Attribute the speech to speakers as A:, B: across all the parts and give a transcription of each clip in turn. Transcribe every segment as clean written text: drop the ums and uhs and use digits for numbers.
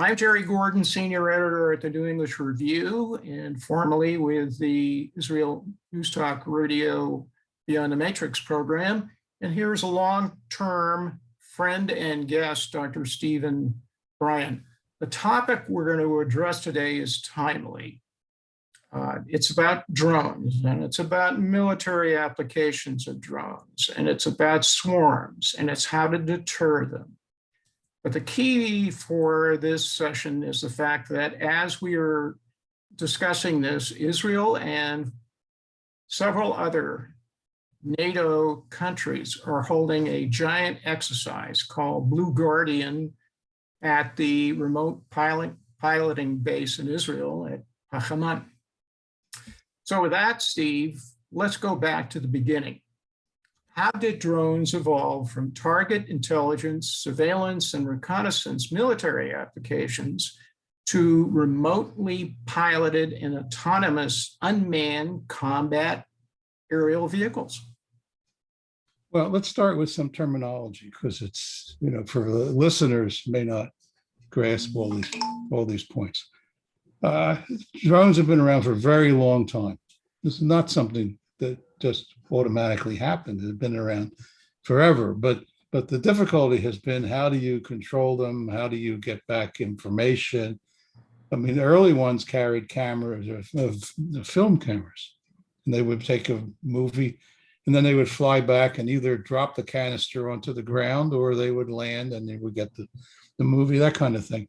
A: I'm Jerry Gordon, senior editor at the New English Review and formerly with the Israel News Talk Radio Beyond the Matrix program. And here's a long-term friend and guest, Dr. Stephen Bryen. The topic we're going to address today is timely. It's about drones, and it's about military applications of drones, and it's about swarms, and it's how to deter them. But the key for this session is the fact that as we are discussing this, Israel and several other NATO countries are holding a giant exercise called Blue Guardian at the remote piloting base in Israel at Haman. So with that, Steve, let's go back to the beginning. How did drones evolve from target intelligence, surveillance, and reconnaissance military applications to remotely piloted and autonomous unmanned combat aerial vehicles?
B: Well, let's start with some terminology because it's, for the listeners may not grasp all these points. Drones have been around for a very long time. This is not something that just automatically happened. It had been around forever, but the difficulty has been, how do you control them? How do you get back information? I mean, the early ones carried cameras of film cameras, and they would take a movie and then they would fly back and either drop the canister onto the ground or they would land and they would get the movie, that kind of thing.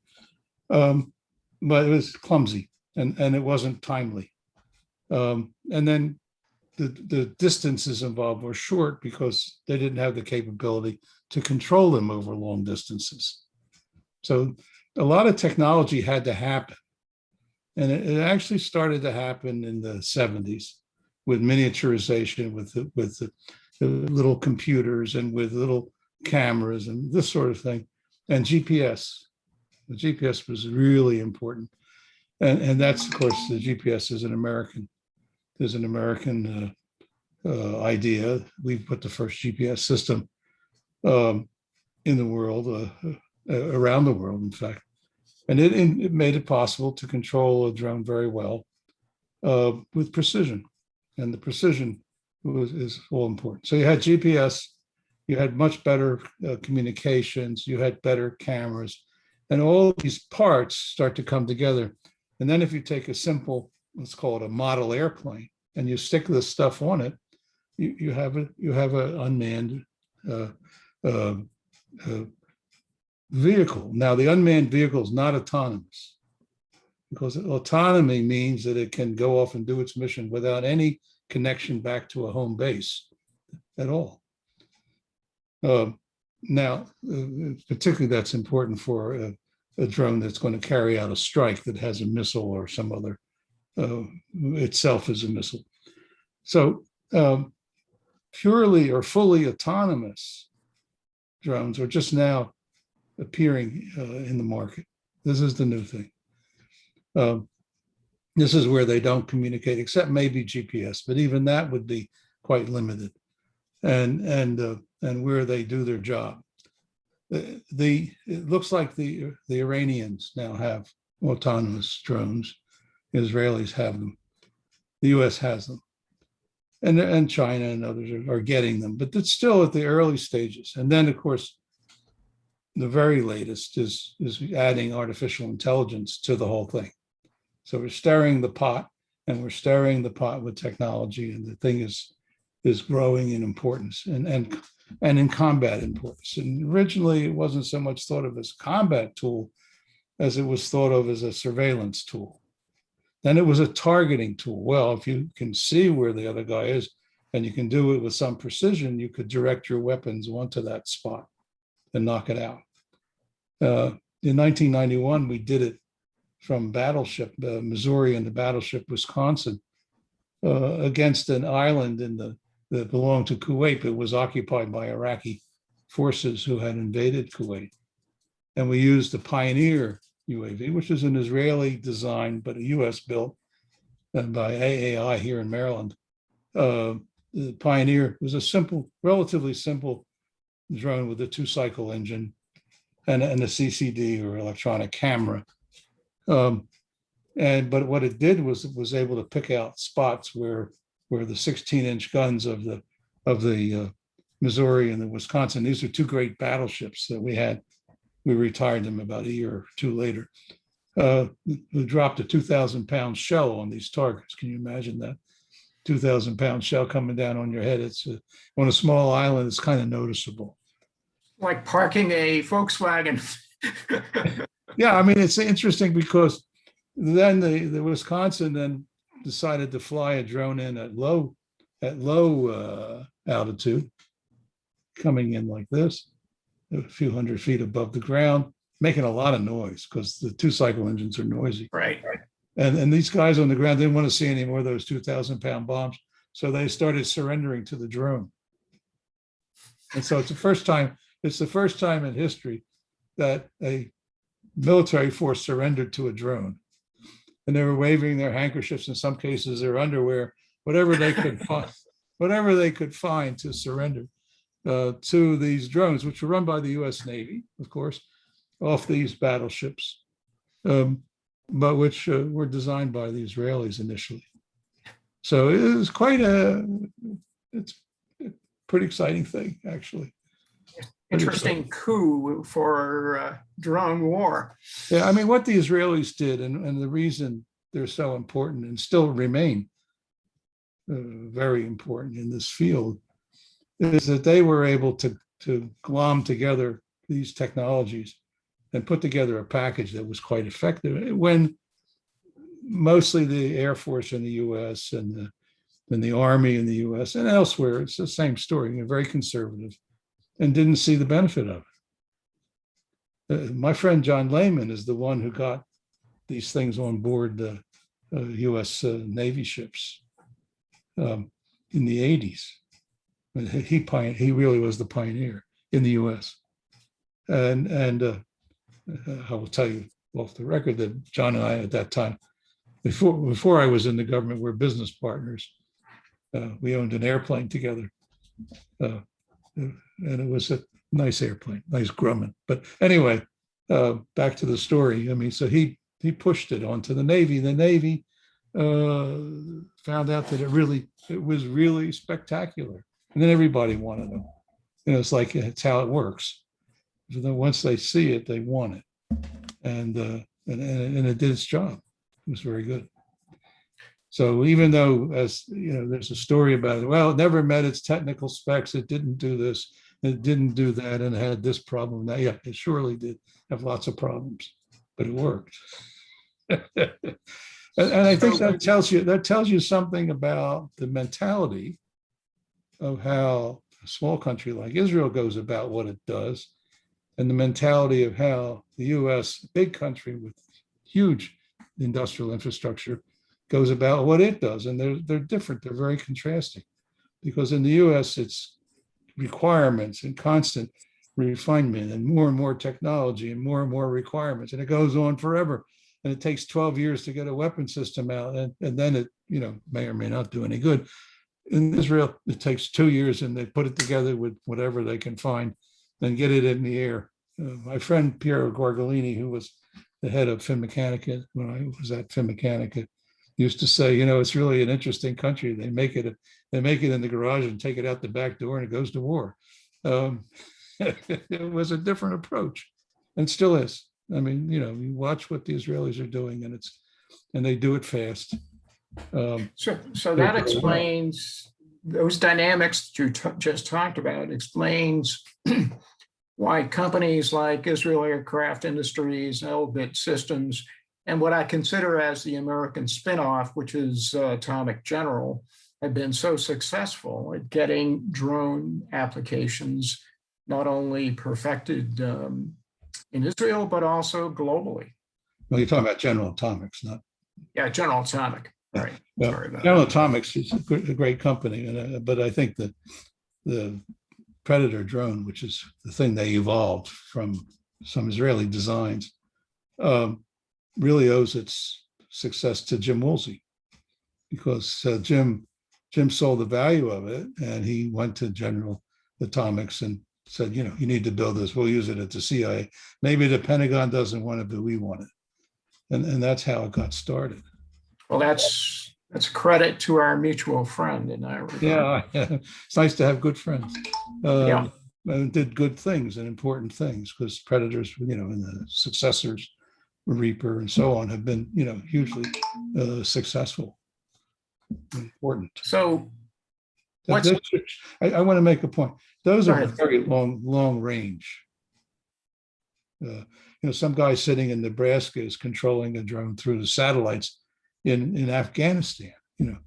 B: But it was clumsy and it wasn't timely. And then the distances involved were short because they didn't have the capability to control them over long distances. So a lot of technology had to happen. And it actually started to happen in the 70s with miniaturization, with the little computers and with little cameras and this sort of thing. And GPS. The GPS was really important. And that's, of course, the GPS is an American. There's an American idea. We put the first GPS system in the world, around the world, in fact. And it made it possible to control a drone very well with precision. And the precision is all important. So you had GPS, you had much better communications, you had better cameras, and all these parts start to come together. And then if you take a simple, let's call it a model airplane, and you stick this stuff on it, you have an unmanned vehicle. Now, the unmanned vehicle is not autonomous, because autonomy means that it can go off and do its mission without any connection back to a home base at all. Now, particularly that's important for a drone that's going to carry out a strike that has a missile or some other, itself is a missile. So purely or fully autonomous drones are just now appearing in the market. This is the new thing. This is where they don't communicate, except maybe GPS, but even that would be quite limited. And where they do their job. It looks like the Iranians now have autonomous drones. Israelis have them. The US has them. And China and others are getting them, but it's still at the early stages. And then, of course, the very latest is adding artificial intelligence to the whole thing. So we're stirring the pot, and we're stirring the pot with technology, and the thing is growing in importance and in combat importance. And originally, it wasn't so much thought of as a combat tool as it was thought of as a surveillance tool. Then it was a targeting tool. Well, if you can see where the other guy is and you can do it with some precision, you could direct your weapons onto that spot and knock it out. In 1991, we did it from battleship Missouri and the battleship Wisconsin against an island that belonged to Kuwait, but was occupied by Iraqi forces who had invaded Kuwait. And we used the Pioneer UAV, which is an Israeli design, but a US built by AAI here in Maryland. The Pioneer was a simple, relatively simple drone with a 2-cycle engine and a CCD or electronic camera. But what it did was it was able to pick out spots where the 16-inch guns of the Missouri and the Wisconsin, these are two great battleships that we had. We retired them about a year or two later. We dropped a 2,000-pound shell on these targets. Can you imagine that? 2,000-pound shell coming down on your head. It's on a small island. It's kind of noticeable.
A: Like parking a Volkswagen.
B: Yeah, I mean, it's interesting because then the Wisconsin then decided to fly a drone in at low altitude, coming in like this, a few hundred feet above the ground, making a lot of noise because the two-cycle engines are noisy.
A: Right.
B: And these guys on the ground didn't want to see any more of those 2,000-pound bombs, so they started surrendering to the drone. And so it's the first time in history that a military force surrendered to a drone. And they were waving their handkerchiefs, in some cases their underwear, whatever they could find to surrender to these drones, which were run by the U.S. Navy, of course, off these battleships, but which were designed by the Israelis initially. So it was it's a pretty exciting thing, actually.
A: Interesting coup for drone war.
B: Yeah, I mean, what the Israelis did, and the reason they're so important and still remain very important in this field, is that they were able to glom together these technologies and put together a package that was quite effective. When mostly the Air Force in the U.S. and the Army in the U.S. and elsewhere, it's the same story. They're very conservative and didn't see the benefit of it. My friend John Lehman is the one who got these things on board the U.S. Navy ships in the 80s. He really was the pioneer in the U.S. And I will tell you off the record that John and I at that time, before I was in the government, we were business partners. We owned an airplane together. And it was a nice airplane, nice Grumman. But anyway, back to the story. I mean, so he pushed it onto the Navy. The Navy found out that it was really spectacular. And then everybody wanted them. It's like, it's how it works. So then once they see it, they want it. And it did its job. It was very good. So even though, as you know, there's a story about it, well, it never met its technical specs, it didn't do this, it didn't do that, and it had this problem. Now, yeah, it surely did have lots of problems, but it worked. and I think that tells you something about the mentality of how a small country like Israel goes about what it does, and the mentality of how the U.S., big country with huge industrial infrastructure, goes about what it does. And they're different. They're very contrasting, because in the U.S. it's requirements and constant refinement and more technology and more requirements, and it goes on forever. And it takes 12 years to get a weapon system out, and then it may or may not do any good. In Israel, it takes 2 years, and they put it together with whatever they can find, then get it in the air. My friend Piero Gorgolini, who was the head of Finmeccanica when I was at Finmeccanica, used to say, it's really an interesting country. They make it in the garage and take it out the back door, and it goes to war. It was a different approach, and still is. I mean, you watch what the Israelis are doing, and they do it fast.
A: So that explains those dynamics that you just talked about. Explains why companies like Israel Aircraft Industries, Elbit Systems, and what I consider as the American spinoff, which is Atomic General, have been so successful at getting drone applications not only perfected in Israel, but also globally.
B: Well, you're talking about General Atomics, not?
A: Yeah, General Atomic. Right.
B: Sorry about General Atomics is a great company, but I think that the Predator drone, which is the thing they evolved from some Israeli designs, really owes its success to Jim Woolsey, because Jim saw the value of it, and he went to General Atomics and said, you need to build this. We'll use it at the CIA. Maybe the Pentagon doesn't want it, but we want it. And that's how it got started.
A: Well, that's credit to our mutual friend in that regard.
B: Yeah, it's nice to have good friends.
A: Yeah.
B: And did good things and important things, because predators, and the successors, Reaper and so on, have been, hugely successful, important.
A: So
B: I want to make a point. Those
A: Go
B: are
A: ahead.
B: very long range. Some guy sitting in Nebraska is controlling a drone through the satellites in Afghanistan, and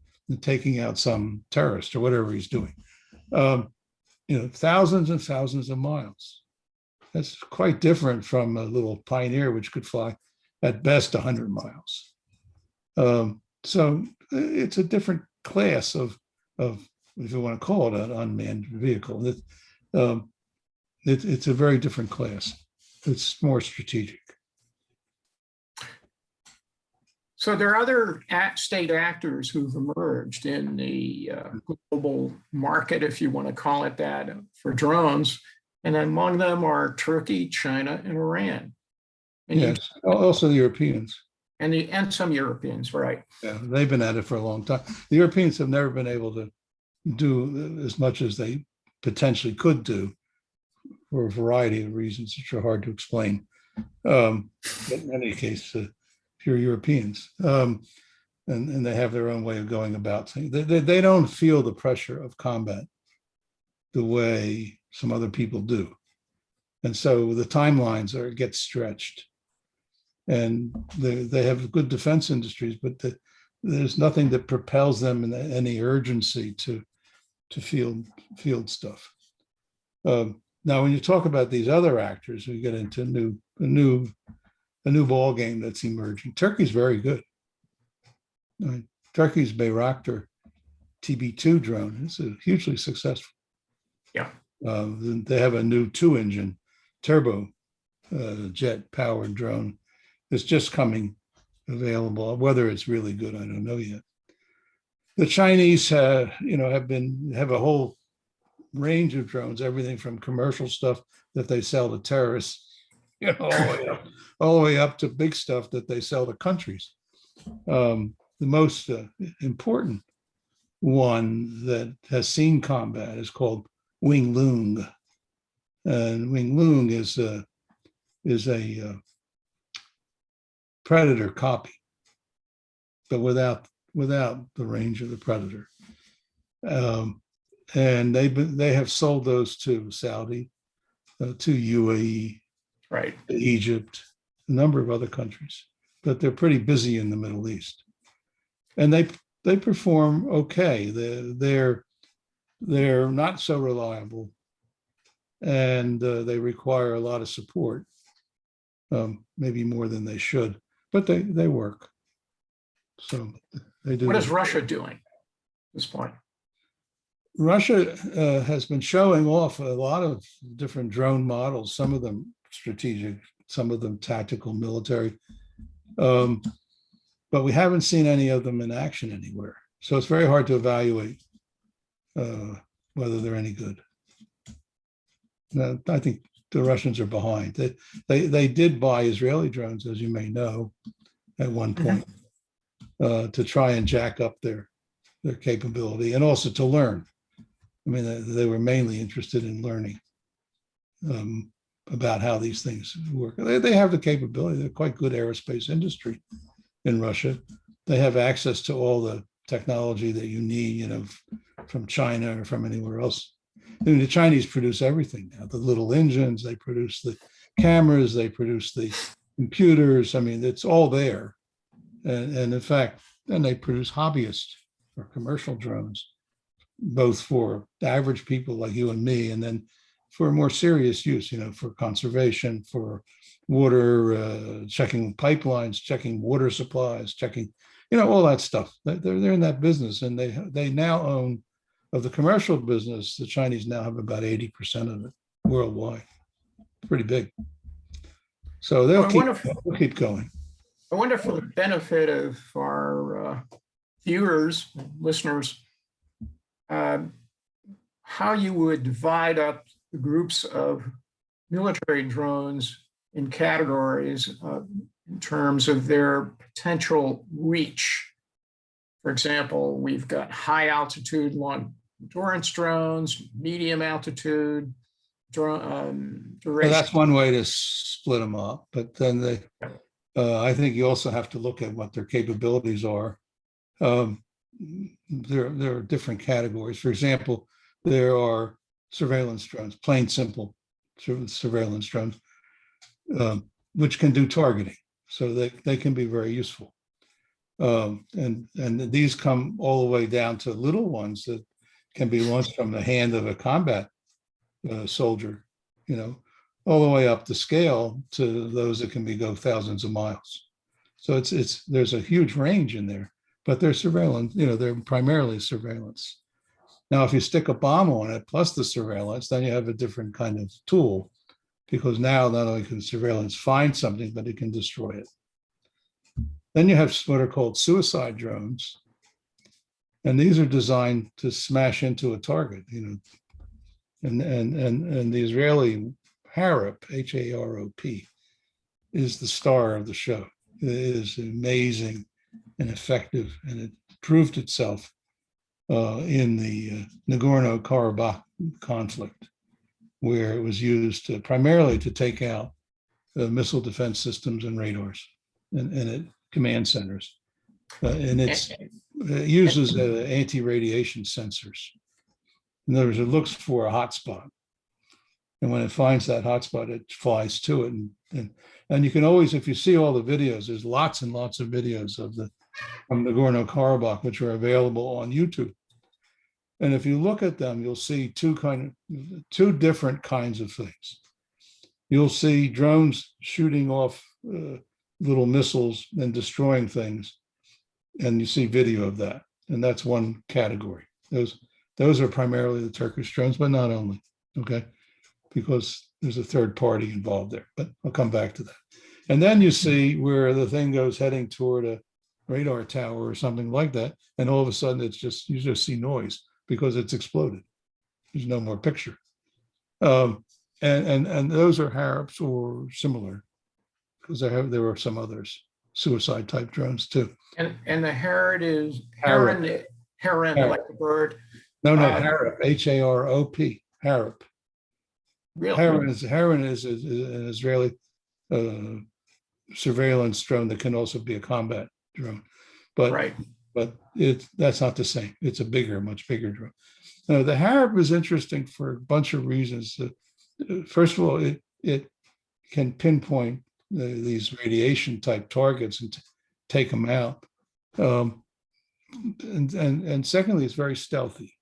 B: taking out some terrorist or whatever he's doing. Thousands and thousands of miles. That's quite different from a little Pioneer, which could fly at best 100 miles. So it's a different class of, if you want to call it an unmanned vehicle. It's a very different class. It's more strategic.
A: So there are other state actors who've emerged in the global market, if you want to call it that, for drones. And among them are Turkey, China, and Iran. And
B: yes, also the Europeans.
A: And some Europeans, right?
B: Yeah, they've been at it for a long time. The Europeans have never been able to do as much as they potentially could do, for a variety of reasons which are hard to explain. In any case, pure Europeans. And they have their own way of going about things. They don't feel the pressure of combat the way some other people do. And so the timelines get stretched. And they have good defense industries, but there's nothing that propels them in any urgency to field stuff. Now, when you talk about these other actors, we get into a new ball game that's emerging. Turkey's very good. Turkey's Bayraktar TB2 drone is hugely successful.
A: Yeah.
B: They have a new 2-engine turbo jet powered drone that's just coming available. Whether it's really good, I don't know yet. The Chinese, have a whole range of drones, everything from commercial stuff that they sell to terrorists, all the way up to big stuff that they sell to countries. The most important one that has seen combat is called Wing Lung, and Wing Lung is a Predator copy, but without the range of the Predator. And they have sold those to Saudi, to UAE,
A: right,
B: to Egypt, a number of other countries, but they're pretty busy in the Middle East, and they perform okay. They're not so reliable, and they require a lot of support, maybe more than they should, but they work. So they do.
A: What is Russia doing at this point?
B: Russia has been showing off a lot of different drone models, some of them strategic, some of them tactical, military. But we haven't seen any of them in action anywhere. So it's very hard to evaluate whether they're any good. I think the Russians are behind. They did buy Israeli drones, as you may know, at one point, to try and jack up their capability and also to learn. I mean, they were mainly interested in learning about how these things work. They have the capability. They're quite good aerospace industry in Russia. They have access to all the technology that you need, from China or from anywhere else. I mean, the Chinese produce everything now. The little engines, they produce the cameras, they produce the computers. I mean, it's all there. And in fact, then they produce hobbyists or commercial drones, both for average people like you and me, and then for more serious use, for conservation, for water, checking pipelines, checking water supplies, checking, all that stuff. They're in that business, and they now own, of the commercial business, the Chinese now have about 80% of it worldwide. Pretty big. So they'll keep going.
A: I wonder, for the benefit of our viewers, listeners, how you would divide up the groups of military drones in categories in terms of their potential reach. For example, we've got high altitude long endurance drones, medium altitude drone
B: Well,
A: duration.
B: that's one way to split them up, but then I think you also have to look at what their capabilities are. There are different categories. For example, there are surveillance drones, plain simple surveillance drones, which can do targeting. So they can be very useful. And these come all the way down to little ones that can be launched from the hand of a combat soldier, all the way up the scale to those that can go thousands of miles. So there's a huge range in there, but they're surveillance, they're primarily surveillance. Now, if you stick a bomb on it plus the surveillance, then you have a different kind of tool, because now not only can surveillance find something, but it can destroy it. Then you have what are called suicide drones. And these are designed to smash into a target, and the Israeli Harep, Harop, is the star of the show. It is amazing and effective, and it proved itself in the Nagorno-Karabakh conflict, where it was used primarily to take out missile defense systems and radars and command centers. And it uses anti-radiation sensors. In other words, it looks for a hotspot. And when it finds that hotspot, it flies to it. And you can always, if you see all the videos, there's lots and lots of videos from Nagorno-Karabakh, which are available on YouTube. And if you look at them, you'll see two different kinds of things. You'll see drones shooting off little missiles and destroying things. And you see video of that. And that's one category. Those are primarily the Turkish drones, but not only, okay? Because there's a third party involved there, but I'll come back to that. And then you see where the thing goes heading toward a radar tower or something like that. And all of a sudden you just see noise because it's exploded. There's no more picture. And those are Hareps or similar, because there are some others, suicide type drones too.
A: And the heron is heron, like the bird.
B: No, Harep, Harop, Harep.
A: Really?
B: Heron is an Israeli surveillance drone that can also be a combat drone, but
A: right.
B: But that's not the same. It's a much bigger drone. Now, the Harep is interesting for a bunch of reasons. First of all, it can pinpoint these radiation type targets and take them out. And secondly, it's very stealthy.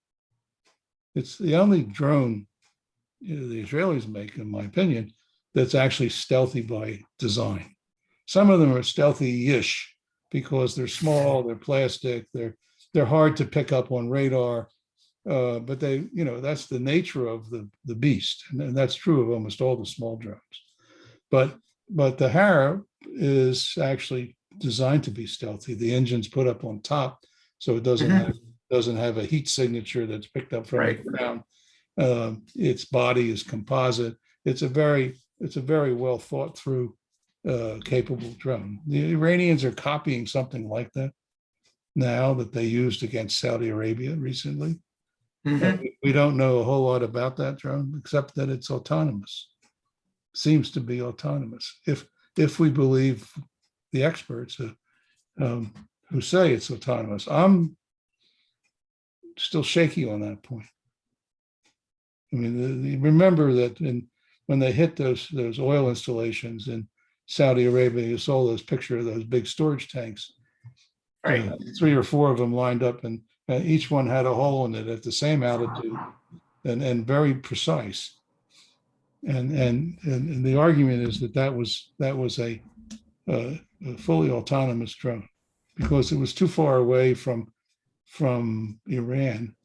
B: It's the only drone the Israelis make, in my opinion, that's actually stealthy by design. Some of them are stealthy-ish because they're small, they're plastic, they're hard to pick up on radar, but that's the nature of the beast, and that's true of almost all the small drones. But the Harep is actually designed to be stealthy. The engine's put up on top, so it doesn't have a heat signature that's picked up from the ground. Its body is composite. It's a very well thought through, capable drone. The Iranians are copying something like that now that they used against Saudi Arabia recently. We don't know a whole lot about that drone except that it's autonomous. Seems to be autonomous if we believe the experts who say it's autonomous. I'm still shaky on that point. I mean, remember that when they hit those oil installations in Saudi Arabia, you saw those pictures of those big storage tanks.
A: Right.
B: 3 or 4 of them lined up, and each one had a hole in it at the same altitude and very precise. And the argument is that was a fully autonomous drone because it was too far away from Iran,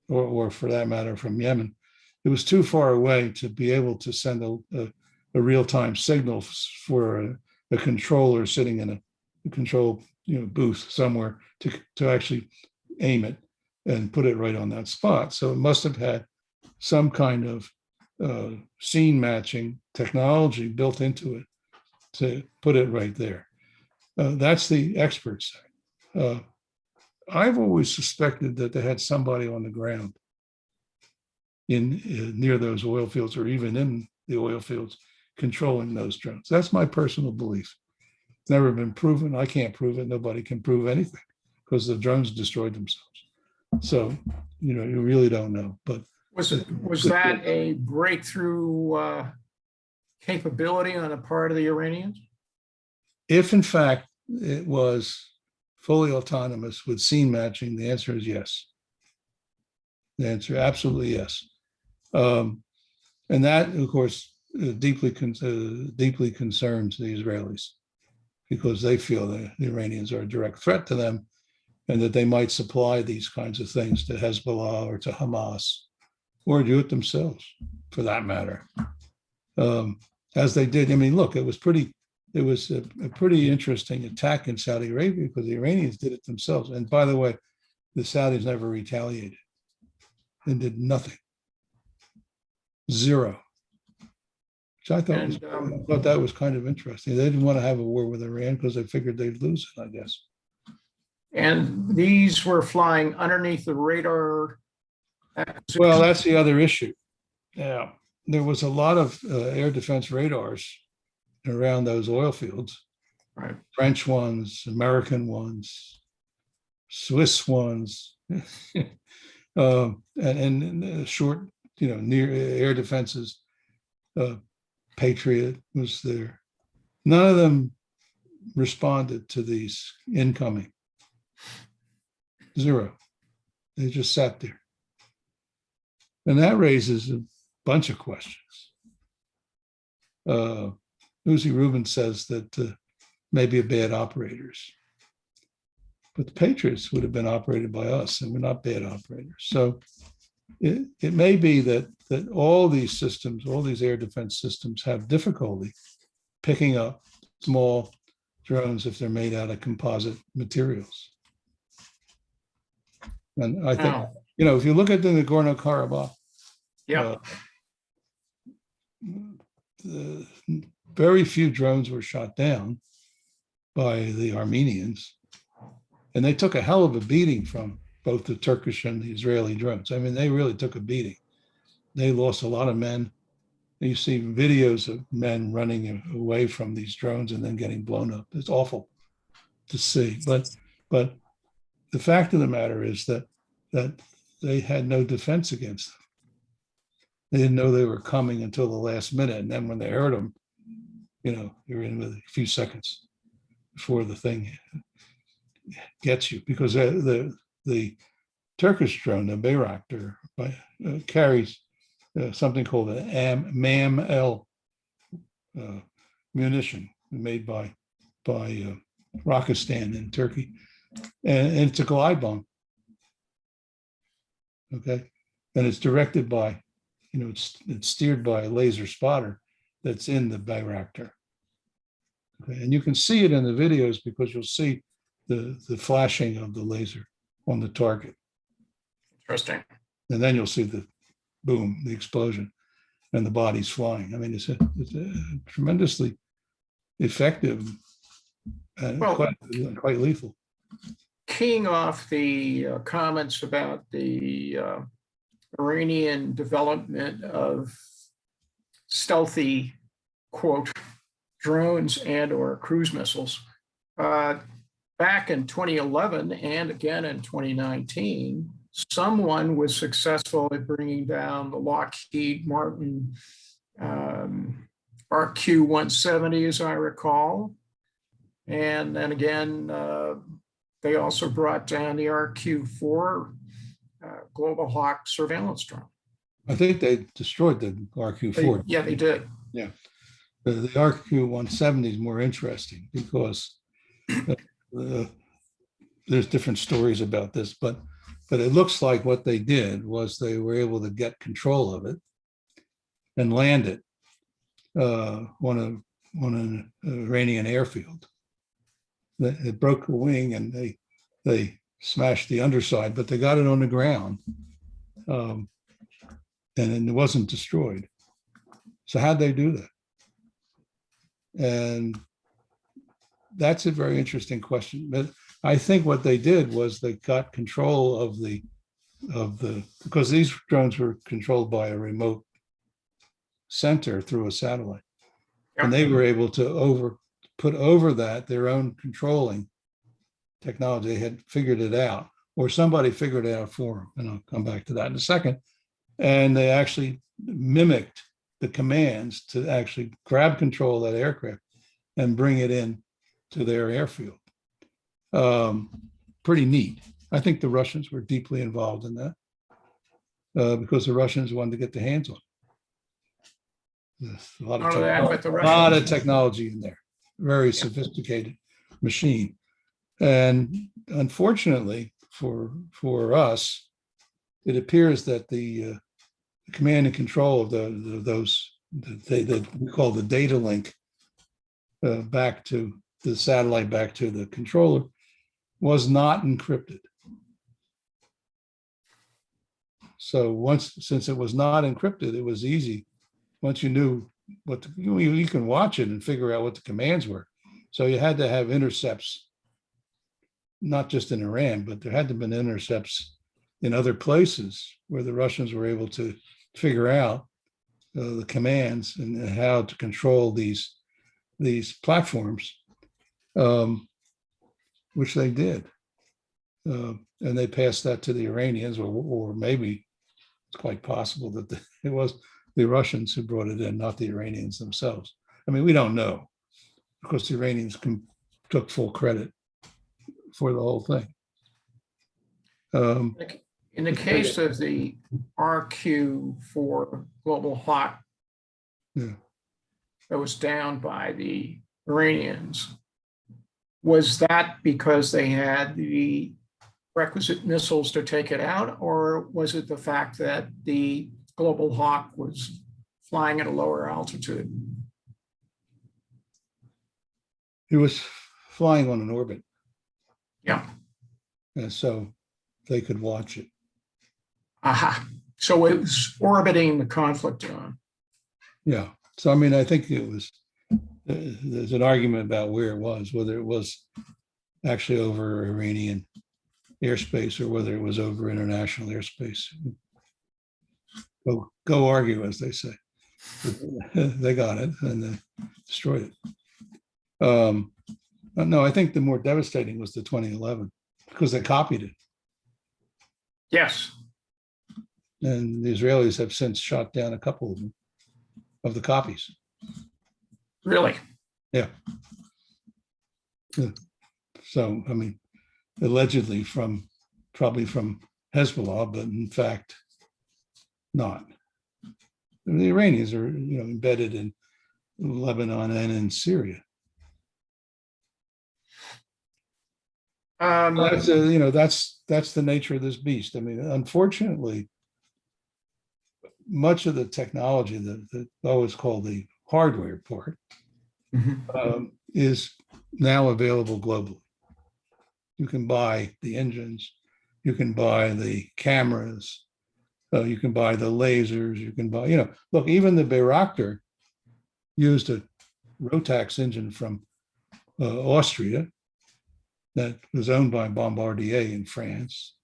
B: or for that matter, from Yemen. It was too far away to be able to send a real-time signal for a controller sitting in a control booth somewhere to actually aim it and put it right on that spot. So it must have had some kind of scene matching technology built into it to put it right there. That's the experts say. I've always suspected that they had somebody on the ground in near those oil fields or even in the oil fields controlling those drones. That's my personal belief. It's never been proven. I can't prove it. Nobody can prove anything because the drones destroyed themselves. So, you really don't know. But
A: was that a breakthrough capability on the part of the Iranians?
B: If in fact it was fully autonomous with scene matching, the answer is yes. The answer, absolutely yes. And that, of course, deeply concerns the Israelis because they feel that the Iranians are a direct threat to them and that they might supply these kinds of things to Hezbollah or to Hamas or do it themselves, for that matter. As they did. I mean, look, it was a pretty interesting attack in Saudi Arabia because the Iranians did it themselves. And by the way, the Saudis never retaliated and did nothing. Zero. Which I thought that was kind of interesting. They didn't want to have a war with Iran because they figured they'd lose it, I guess.
A: And these were flying underneath the radar.
B: Well, that's the other issue. Yeah, there was a lot of air defense radars around those oil fields,
A: right?
B: French ones, American ones, Swiss ones, and short, near air defenses. Patriot was there. None of them responded to these incoming. Zero. They just sat there. And that raises a bunch of questions. Uzi Rubin says that maybe a bad operators. But the Patriots would have been operated by us, and we're not bad operators. So it may be that all these systems, all these air defense systems have difficulty picking up small drones if they're made out of composite materials. And I think, if you look at the NagornoKarabakh, very few drones were shot down by the Armenians. And they took a hell of a beating from both the Turkish and the Israeli drones. I mean, they really took a beating. They lost a lot of men. You see videos of men running away from these drones and then getting blown up. It's awful to see. But the fact of the matter is that they had no defense against them. They didn't know they were coming until the last minute. And then when they heard them, you're in with a few seconds before the thing gets you, because the Turkish drone, the Bayraktar, carries something called an MAM-L munition made by Rakistan in Turkey, and it's a glide bomb. Okay, and it's directed by, it's steered by a laser spotter that's in the Bayraktar. Okay, and you can see it in the videos because you'll see the flashing of the laser on the target.
A: Interesting. And
B: then you'll see the boom, the explosion, and the body's flying. I mean, it's a tremendously effective and quite lethal.
A: Keying off the comments about the Iranian development of stealthy, quote, drones and or cruise missiles, back in 2011 and again in 2019, someone was successful at bringing down the Lockheed Martin RQ-170, as I recall. And then again, they also brought down the RQ-4 Global Hawk surveillance drone.
B: I think they destroyed the RQ-4.
A: Yeah, they did.
B: Yeah. The RQ-170 is more interesting because there's different stories about this, but it looks like what they did was they were able to get control of it and land it on an Iranian airfield. It broke a wing and they smashed the underside, but they got it on the ground, and it wasn't destroyed. So how'd they do that? And that's a very interesting question. But I think what they did was they got control of the because these drones were controlled by a remote center through a satellite. And they were able to put over that their own controlling technology. They had figured it out, or somebody figured it out for them. And I'll come back to that in a second. And they actually mimicked the commands to actually grab control of that aircraft and bring it in to their airfield. Pretty neat. I think the Russians were deeply involved in that because the Russians wanted to get their hands on it. There's a lot of technology in there, very sophisticated machine. And unfortunately for us, it appears that the command and control of those that we call the data link back to the satellite, back to the controller, was not encrypted. So since it was not encrypted, it was easy. Once you knew what you can watch it and figure out what the commands were. So you had to have intercepts, not just in Iran, but there had to have been intercepts in other places where the Russians were able to figure out the commands and how to control these platforms, which they did. And they passed that to the Iranians, or maybe it's quite possible that it was the Russians who brought it in, not the Iranians themselves. I mean, we don't know, because the Iranians took full credit for the whole thing.
A: In the case of the RQ-4 Global Hawk that was downed by the Iranians, was that because they had the requisite missiles to take it out, or was it the fact that the Global Hawk was flying at a lower altitude?
B: It was flying on an orbit.
A: Yeah.
B: And so they could watch it.
A: Aha. So it was orbiting the conflict zone.
B: Yeah. So, I mean, I think it was, there's an argument about where it was, whether it was actually over Iranian airspace or whether it was over international airspace. Go argue, as they say. They got it and they destroyed it. No, I think the more devastating was the 2011 because they copied it.
A: Yes.
B: And the Israelis have since shot down a couple of them, of the copies.
A: Really?
B: Yeah. So, I mean, allegedly probably from Hezbollah, but in fact, not. And the Iranians are, embedded in Lebanon and in Syria. That's the nature of this beast. I mean, unfortunately, much of the technology that I always call the hardware part is now available globally. You can buy the engines, you can buy the cameras, you can buy the lasers, you can buy, look, even the Bayraktar used a Rotax engine from Austria that was owned by Bombardier in France.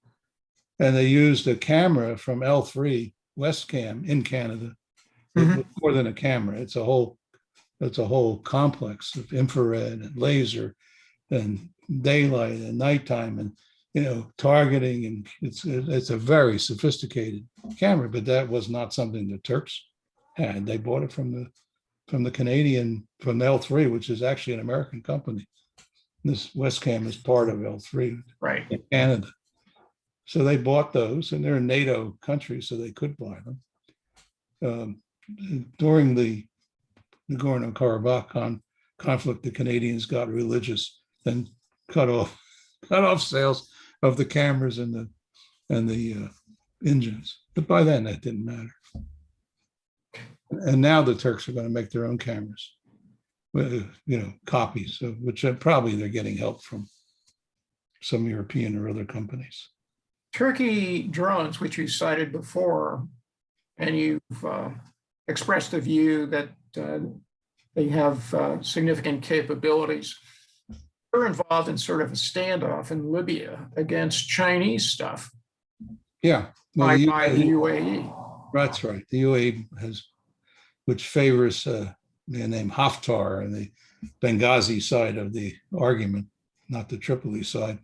B: And they used a camera from L3 Westcam in Canada. It's more than a camera. It's a whole complex of infrared and laser and daylight and nighttime and targeting, and it's a very sophisticated camera, but that was not something the Turks had. They bought it from the Canadian, from L3, which is actually an American company. This Westcam is part of L3 in Canada. So they bought those, and they're a NATO country, so they could buy them. During the NagornoKarabakh conflict, the Canadians got religious and cut off sales of the cameras and the engines. But by then, that didn't matter. And now the Turks are going to make their own cameras, copies, which probably they're getting help from some European or other companies.
A: Turkey drones, which you cited before, and you've expressed the view that they have significant capabilities. They're involved in sort of a standoff in Libya against Chinese stuff
B: Yeah. Well,
A: by the UAE.
B: that's right. The UAE which favors a man named Haftar and the Benghazi side of the argument, not the Tripoli side,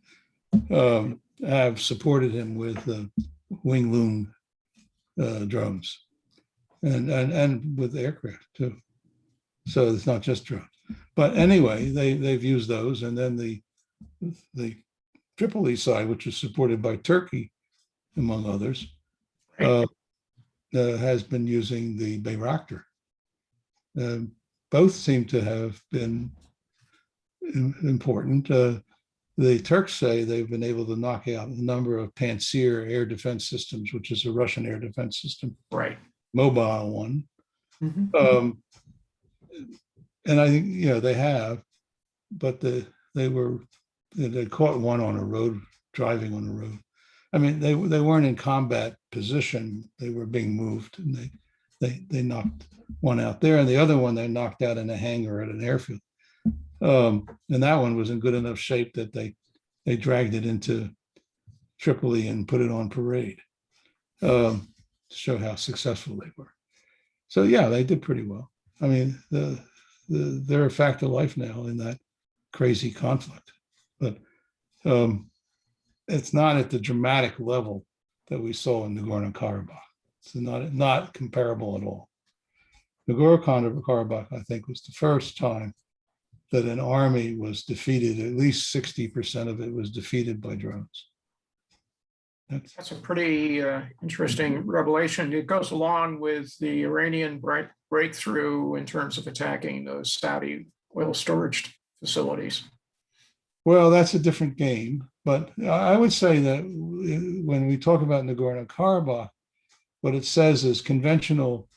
B: have supported him with wing loom drones and with aircraft too. So it's not just drones. But anyway, they've used those, and then the Tripoli side, which is supported by Turkey, among others, has been using the Bayraktar. Both seem to have been important. The Turks say they've been able to knock out a number of Pantsir air defense systems, which is a Russian air defense system,
A: Right.
B: mobile one.
A: Mm-hmm.
B: And I think, they have, but they caught one on a road, driving on a road. I mean, they weren't in combat position. They were being moved, and they knocked one out there, and the other one they knocked out in a hangar at an airfield. And that one was in good enough shape that they dragged it into Tripoli and put it on parade to show how successful they were. So yeah, they did pretty well. I mean, they're a fact of life now in that crazy conflict, but it's not at the dramatic level that we saw in Nagorno-Karabakh. It's not comparable at all. Nagorno-Karabakh, I think, was the first time that an army was defeated. At least 60% of it was defeated by drones.
A: That's a pretty interesting revelation. It goes along with the Iranian breakthrough in terms of attacking those Saudi oil storage facilities.
B: Well, that's a different game. But I would say that when we talk about Nagorno-Karabakh, what it says is conventional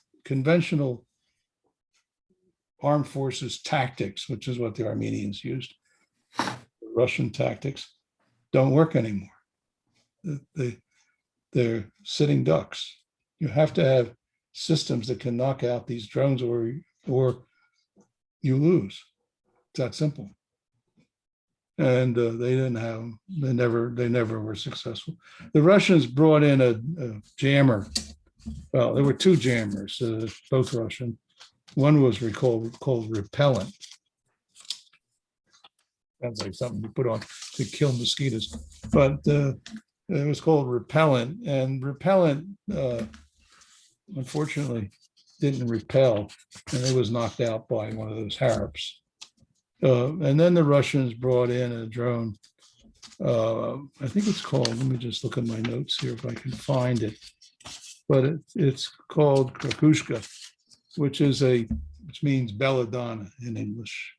B: armed forces tactics, which is what the Armenians used, Russian tactics, don't work anymore. They're sitting ducks. You have to have systems that can knock out these drones, or you lose. It's that simple. And they didn't have them. They never were successful. The Russians brought in a jammer. Well, there were two jammers, both Russian. One was called repellent. Sounds like something you put on to kill mosquitoes, but it was called repellent. And repellent, unfortunately, didn't repel, and it was knocked out by one of those Hareps. And then the Russians brought in a drone. I think it's called, let me just look at my notes here if I can find it. But it's called Krakushka, which means belladonna in English.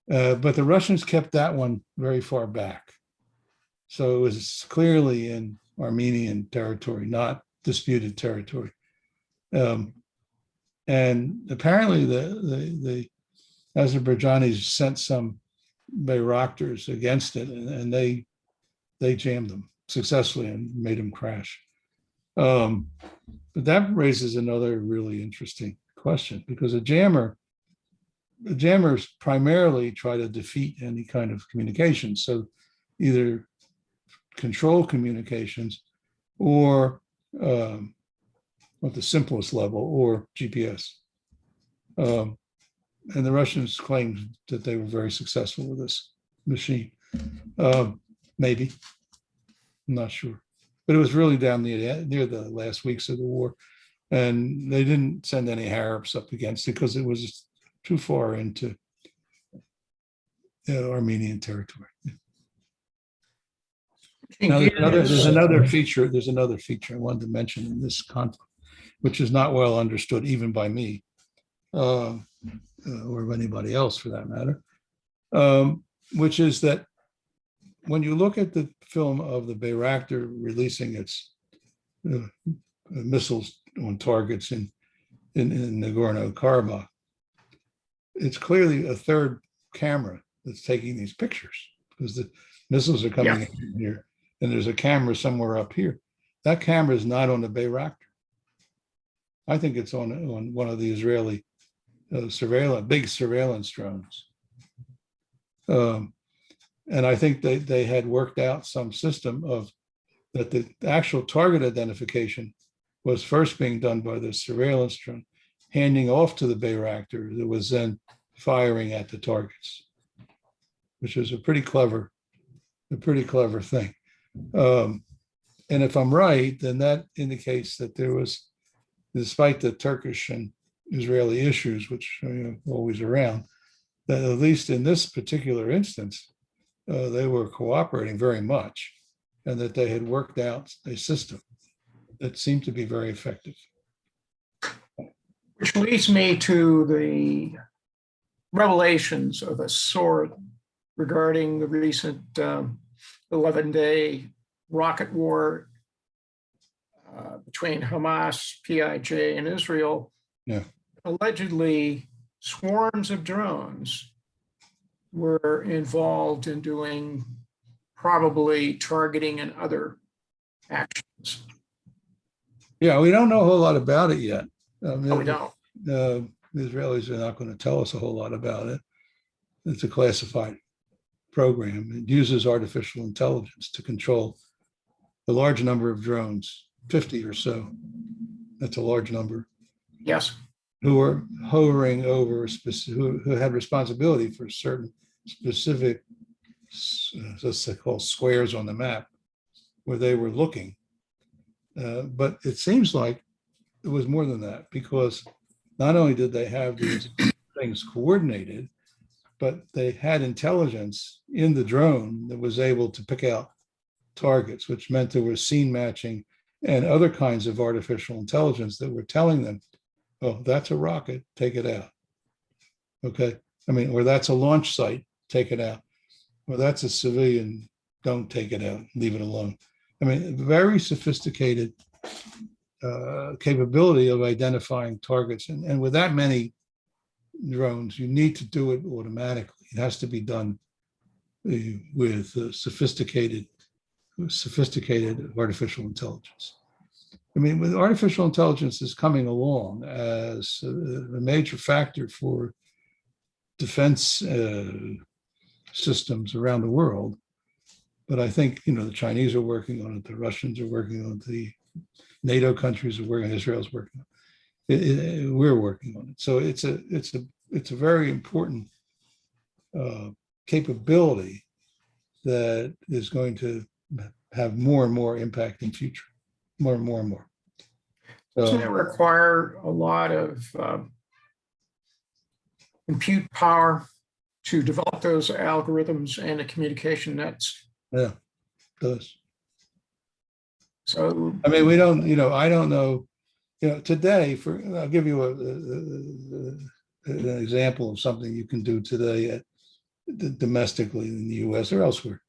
B: But the Russians kept that one very far back. So it was clearly in Armenian territory, not disputed territory. And apparently the Azerbaijanis sent some Bayraktars against it, and they jammed them successfully and made them crash. But that raises another really interesting question, because the jammers primarily try to defeat any kind of communication. So either control communications or at the simplest level, or GPS. And the Russians claimed that they were very successful with this machine. Maybe, I'm not sure. But it was really down near the last weeks of the war. And they didn't send any Hareps up against it because it was too far into Armenian territory. Now, there's another feature I wanted to mention in this conflict, which is not well understood even by me, or anybody else for that matter, which is that when you look at the film of the Bayraktar releasing its missiles on targets in Nagorno-Karabakh, it's clearly a third camera that's taking these pictures, because the missiles are coming in here, and there's a camera somewhere up here. That camera is not on the Bayraktar. I think it's on one of the Israeli big surveillance drones. And I think they had worked out some system of that the actual target identification was first being done by the surveillance drone, handing off to the Bayraktar that was then firing at the targets, which is a pretty clever thing. And if I'm right, then that indicates that there was, despite the Turkish and Israeli issues, which are always around, that at least in this particular instance, they were cooperating very much, and that they had worked out a system that seemed to be very effective.
A: Which leads me to the revelations of a sort regarding the recent 11-day rocket war between Hamas, PIJ, and Israel.
B: Yeah.
A: Allegedly, swarms of drones were involved in doing probably targeting and other actions.
B: Yeah, we don't know a whole lot about it yet.
A: No, we don't.
B: The Israelis are not going to tell us a whole lot about it. It's a classified program. It uses artificial intelligence to control a large number of drones, 50 or so. That's a large number.
A: Yes.
B: Who are hovering over, who had responsibility for certain specific, let's call squares on the map, where they were looking. But it seems like it was more than that, because not only did they have these things coordinated, but they had intelligence in the drone that was able to pick out targets, which meant there was scene matching and other kinds of artificial intelligence that were telling them, oh, that's a rocket, take it out. Okay. I mean, or that's a launch site, take it out. Or that's a civilian, don't take it out, leave it alone. I mean, very sophisticated capability of identifying targets. And with that many drones, you need to do it automatically. It has to be done with sophisticated artificial intelligence. I mean, with artificial intelligence is coming along as a major factor for defense systems around the world. But I think, the Chinese are working on it, the Russians are working on it, the NATO countries are working on it, Israel's working on it. We're working on it. So it's a very important capability that is going to have more and more impact in future, more and more and more.
A: Doesn't it require a lot of compute power to develop those algorithms and the communication nets?
B: Yeah, it does.
A: So,
B: I mean, we don't, I don't know, today, I'll give you an example of something you can do today domestically in the US or elsewhere.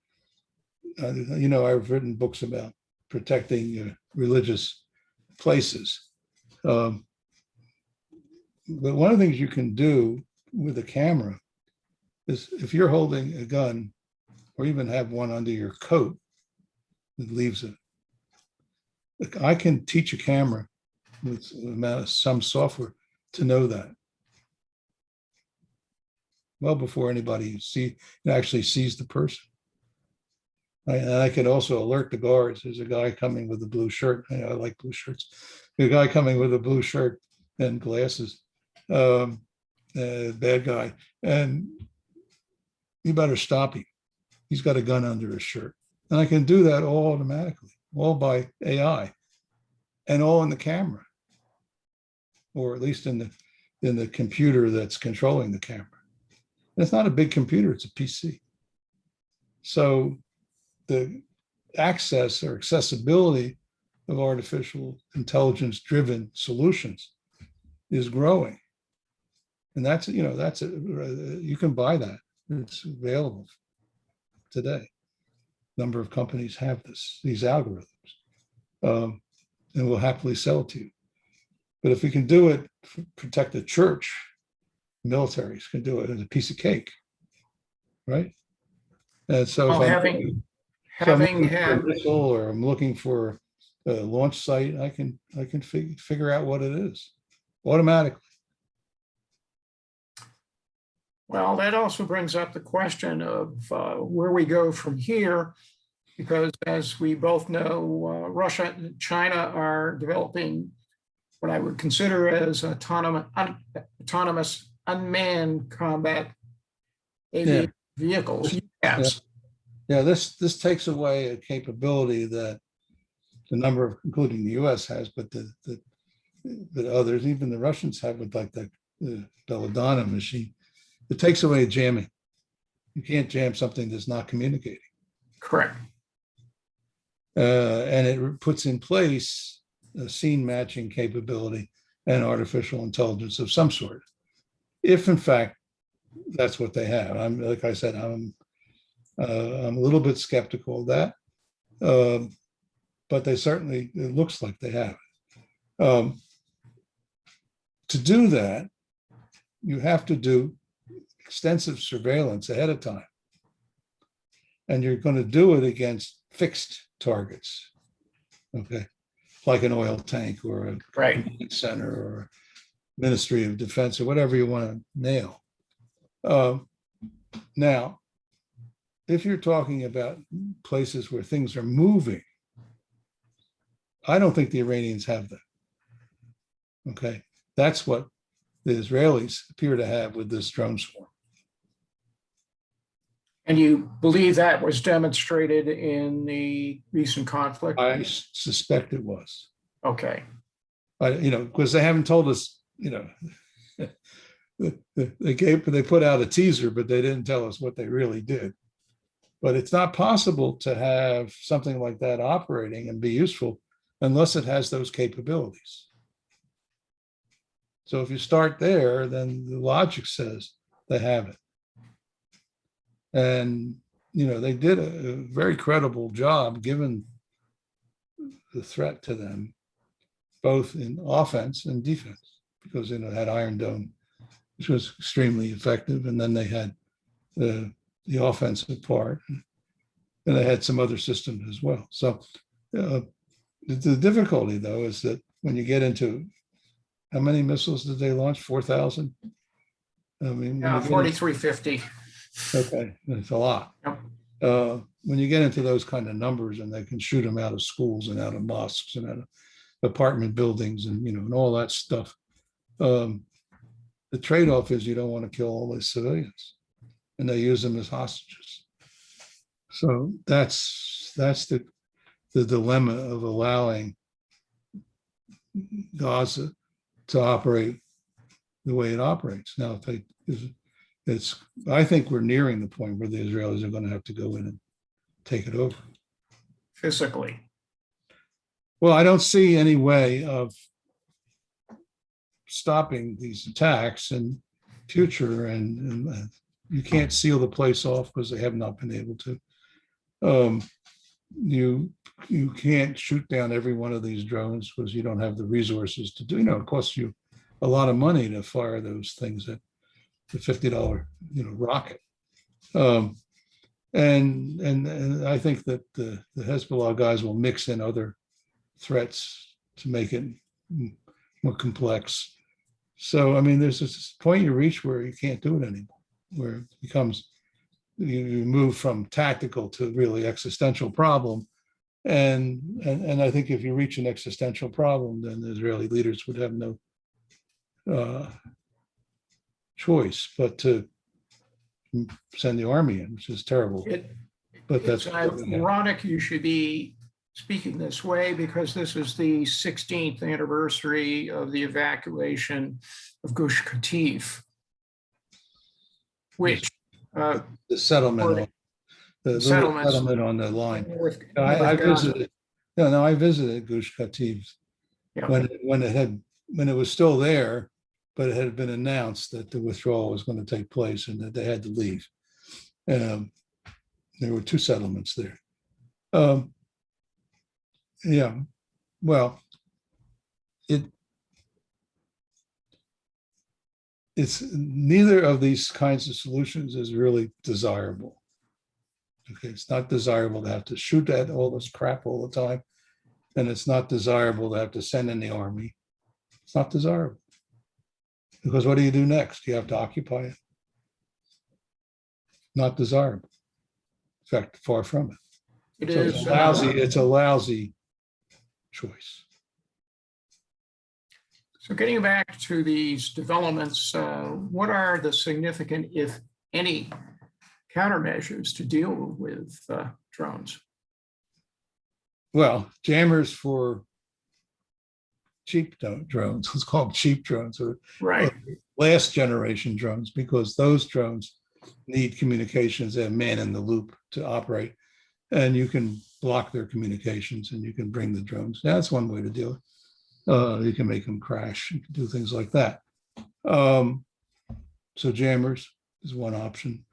B: I've written books about protecting religious places. But one of the things you can do with a camera is, if you're holding a gun or even have one under your coat that leaves it, I can teach a camera with some software to know that well before anybody actually sees the person. And I can also alert the guards. There's a guy coming with a blue shirt. I like blue shirts. There's a guy coming with a blue shirt and glasses, bad guy. And you better stop him. He's got a gun under his shirt. And I can do that all automatically, all by AI, and all in the camera, or at least in the computer that's controlling the camera. And it's not a big computer, it's a PC. So the access or accessibility of artificial intelligence driven solutions is growing. And you can buy that. It's available today. A number of companies have these algorithms, and will happily sell it to you. But if we can do it, protect the church, militaries can do it as a piece of cake, right? And so
A: well,
B: if
A: having had
B: a missile, or I'm looking for launch site, I can figure out what it is automatically.
A: Well, that also brings up the question of where we go from here, because as we both know, Russia and China are developing what I would consider as autonomous unmanned combat aviation vehicles. Yes.
B: Yeah, this takes away a capability that the number of, including the U.S. has, but the others, even the Russians have, with like the Belladonna machine. It takes away jamming. You can't jam something that's not communicating.
A: Correct.
B: And it puts in place a scene matching capability and artificial intelligence of some sort. If in fact that's what they have, like I said, I'm a little bit skeptical of that, but they certainly, it looks like they have it. To do that, you have to do extensive surveillance ahead of time, and you're going to do it against fixed targets, okay, like an oil tank or a
A: right
B: center or Ministry of Defense or whatever you want to nail. Now, if you're talking about places where things are moving, I don't think the Iranians have that. Okay, that's what the Israelis appear to have with this drone swarm.
A: And you believe that was demonstrated in the recent conflict?
B: I suspect it was.
A: Okay.
B: Because they haven't told us, they put out a teaser, but they didn't tell us what they really did. But it's not possible to have something like that operating and be useful unless it has those capabilities. So if you start there, then the logic says they have it. And, they did a very credible job given the threat to them, both in offense and defense, because, it had Iron Dome, which was extremely effective. And then they had the offensive part, and they had some other systems as well. So the difficulty, though, is that when you get into how many missiles did they launch? 4,000? I mean,
A: 4,350.
B: Okay, that's a lot.
A: Yep.
B: When you get into those kind of numbers, and they can shoot them out of schools and out of mosques and out of apartment buildings and, and all that stuff, the trade-off is you don't want to kill all the civilians, and they use them as hostages. So that's the dilemma of allowing Gaza to operate the way it operates. Now, I think we're nearing the point where the Israelis are going to have to go in and take it over.
A: Physically.
B: Well, I don't see any way of stopping these attacks in future, and you can't seal the place off because they have not been able to. You can't shoot down every one of these drones because you don't have the resources to do. It costs you a lot of money to fire those things at the $50 rocket. And I think that the Hezbollah guys will mix in other threats to make it more complex. So, I mean, there's this point you reach where you can't do it anymore, where it becomes, you move from tactical to really existential problem. And I think if you reach an existential problem, then the Israeli leaders would have no choice but to send the army in, which is terrible. But that's
A: ironic you should be speaking this way, because this is the 16th anniversary of the evacuation of Gush Katif, which
B: the settlement, the settlement on the line. I visited. I visited Gush Katif when it was still there, but it had been announced that the withdrawal was going to take place and that they had to leave. There were two settlements there. Well, it's neither of these kinds of solutions is really desirable. Okay, it's not desirable to have to shoot at all this crap all the time. and it's not desirable to have to send in the army. It's not desirable. Because what do you do next? You have to occupy it. Not desirable. In fact, far from it.
A: It
B: So
A: is
B: it's a lousy choice.
A: So getting back to these developments, what are the significant, if any, countermeasures to deal with drones?
B: Well, jammers for cheap drones, let's call them cheap drones, or
A: Right.
B: last generation drones, because those drones need communications and man in the loop to operate. And you can block their communications and you can bring the drones. That's one way to do it. You can make them crash. You can do things like that. So jammers is one option.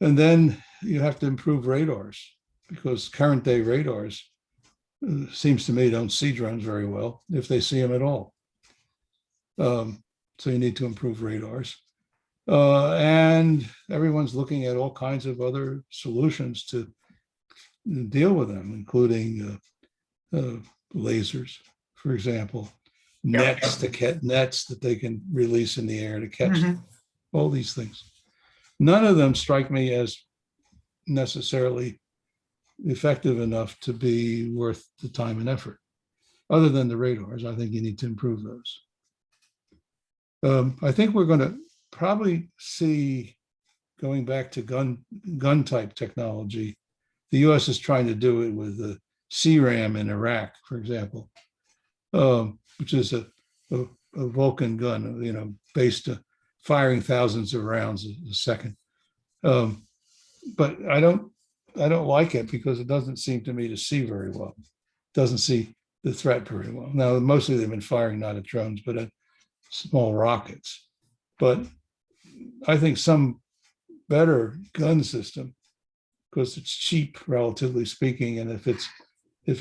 B: And then you have to improve radars, because current day radars, seems to me, don't see drones very well, if they see them at all. So you need to improve radars. And everyone's looking at all kinds of other solutions to deal with them, including lasers, for example, nets that they can release in the air to catch all these things. None of them strike me as necessarily effective enough to be worth the time and effort. Other than the radars, I think you need to improve those. I think we're going to probably see, going back to gun type technology, the US is trying to do it with the CRAM in Iraq, for example, which is a Vulcan gun, based firing thousands of rounds a second. But I don't like it because it doesn't seem to me to see very well. It doesn't see the threat very well. Now, mostly they've been firing not at drones, but at small rockets. But I think some better gun system, because it's cheap, relatively speaking, and if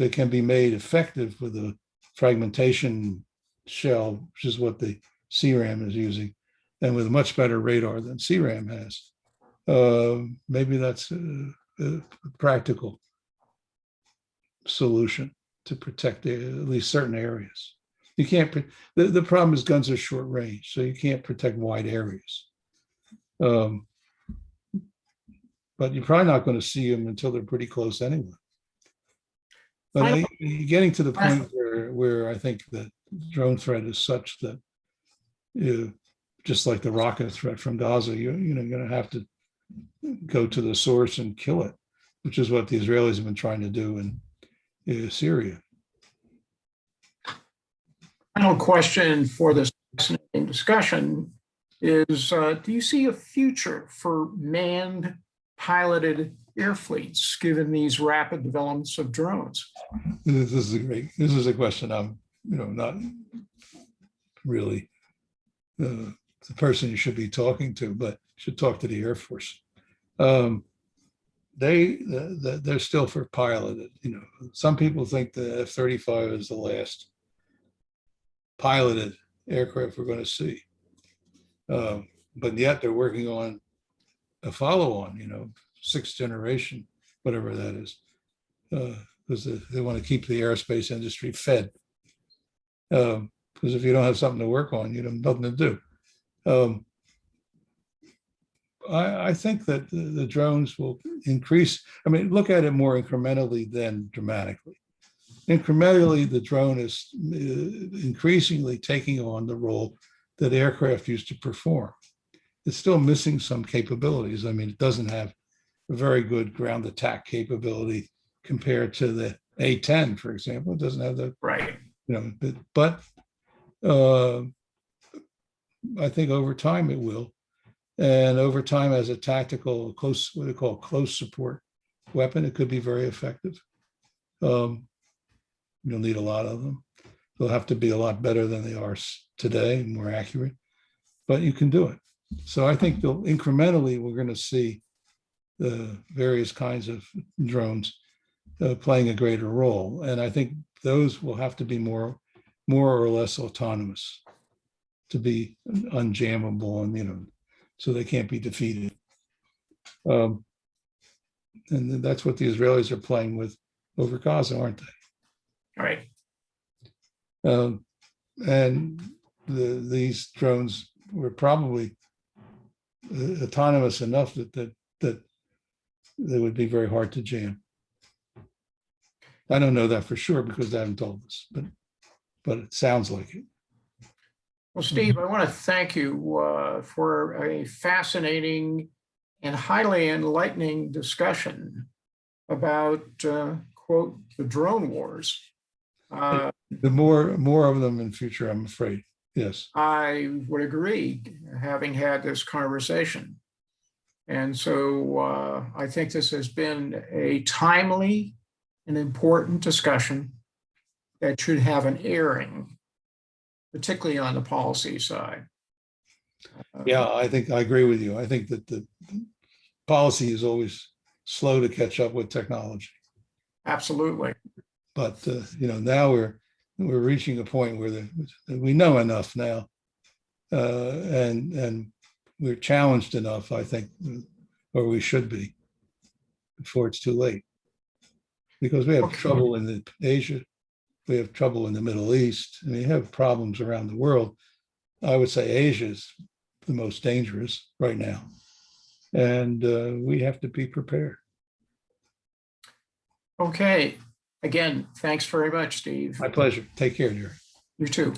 B: it can be made effective with a fragmentation shell, which is what the CRAM is using, and with a much better radar than CRAM has, maybe that's a practical solution to protect at least certain areas. You can't, the problem is guns are short range, so you can't protect wide areas. But you're probably not going to see them until they're pretty close anyway. But getting to the point where I think the drone threat is such that, just like the rocket threat from Gaza, you're going to have to go to the source and kill it, which is what the Israelis have been trying to do in Syria.
A: Final question for this fascinating discussion is, do you see a future for manned piloted air fleets given these rapid developments of drones?
B: This is a question I'm, not really the person you should be talking to, but should talk to the Air Force. They're still for piloted. Some people think the F-35 is the last piloted aircraft we're going to see, but yet they're working on a follow-on, sixth generation, whatever that is, because they want to keep the aerospace industry fed. Because if you don't have something to work on, you have nothing to do. I think that the drones will increase. I mean, look at it more incrementally than dramatically. Incrementally, the drone is increasingly taking on the role that aircraft used to perform. It's still missing some capabilities. I mean, it doesn't have a very good ground attack capability compared to the A-10, for example. It doesn't have the,
A: right.
B: But I think over time it will. And over time, as a tactical what they call close support weapon, it could be very effective. You'll need a lot of them. They'll have to be a lot better than they are today, more accurate, but you can do it. So I think incrementally, we're going to see the various kinds of drones playing a greater role. And I think those will have to be more or less autonomous to be unjammable and, so they can't be defeated. And that's what the Israelis are playing with over Gaza, aren't they?
A: Right.
B: And these drones were probably autonomous enough that they would be very hard to jam. I don't know that for sure because they haven't told us, but it sounds like it.
A: Well, Steve, I want to thank you for a fascinating and highly enlightening discussion about, quote, the drone wars.
B: The more of them in future, I'm afraid. Yes.
A: I would agree, having had this conversation. And so I think this has been a timely and important discussion that should have an airing, particularly on the policy side.
B: Yeah, I think I agree with you. I think that the policy is always slow to catch up with technology.
A: Absolutely.
B: But now we're reaching a point where we know enough now, and we're challenged enough, I think, or we should be, before it's too late. Because we have trouble in Asia, we have trouble in the Middle East, and we have problems around the world. I would say Asia is the most dangerous right now, and we have to be prepared.
A: Okay. Again, thanks very much, Steve.
B: My pleasure. Take care, dear.
A: You too.